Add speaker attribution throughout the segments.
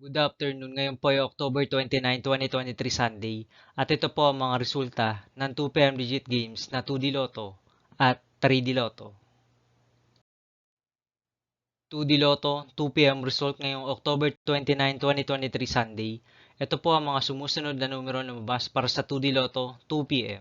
Speaker 1: Good afternoon. Ngayon po ay October 29, 2023 Sunday. At ito po ang mga resulta ng 2 PM digit games na 2D Lotto at 3D Lotto. 2D Lotto, 2 PM result ngayong October 29, 2023 Sunday. Ito po ang mga sumusunod na numero na lumabas para sa 2D Lotto 2 PM.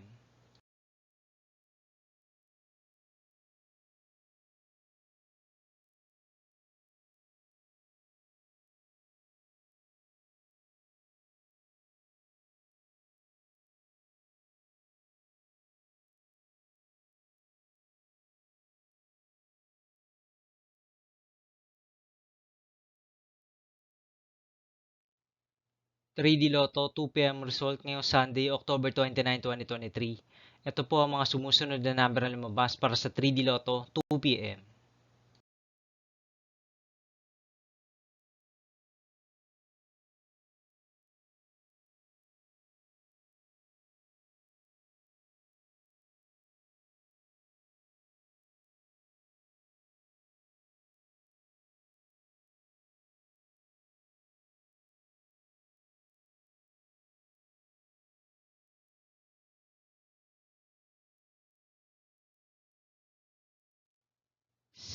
Speaker 1: 3D Lotto 2 PM result ngayong Sunday, October 29, 2023. Ito po ang mga sumusunod na number na lumabas para sa 3D Lotto 2 PM.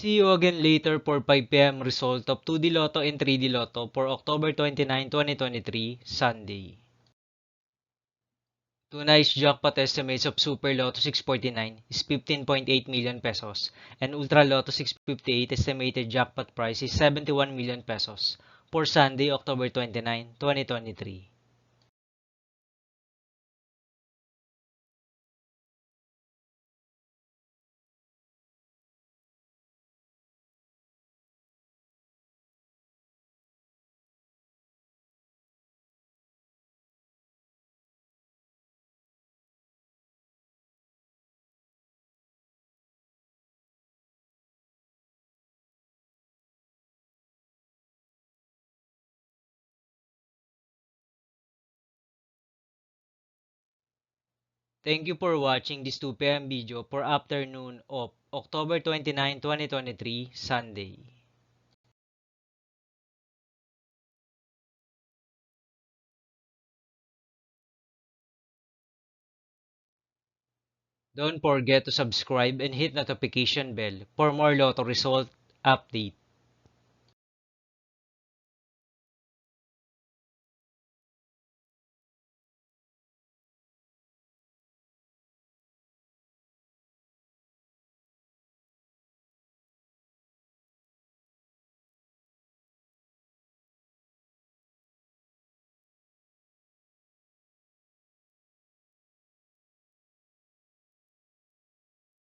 Speaker 1: 'See you again later for 5 PM result of 2D Lotto and 3D Lotto for October 29, 2023, Sunday. Tonight's jackpot estimates of Super Lotto 649 is 15.8 million pesos and Ultra Lotto 658 estimated jackpot price is 71 million pesos for Sunday, October 29, 2023. Thank you for watching this 2 PM video for afternoon of October 29, 2023, Sunday. Don't forget to subscribe and hit notification bell for more Lotto result update.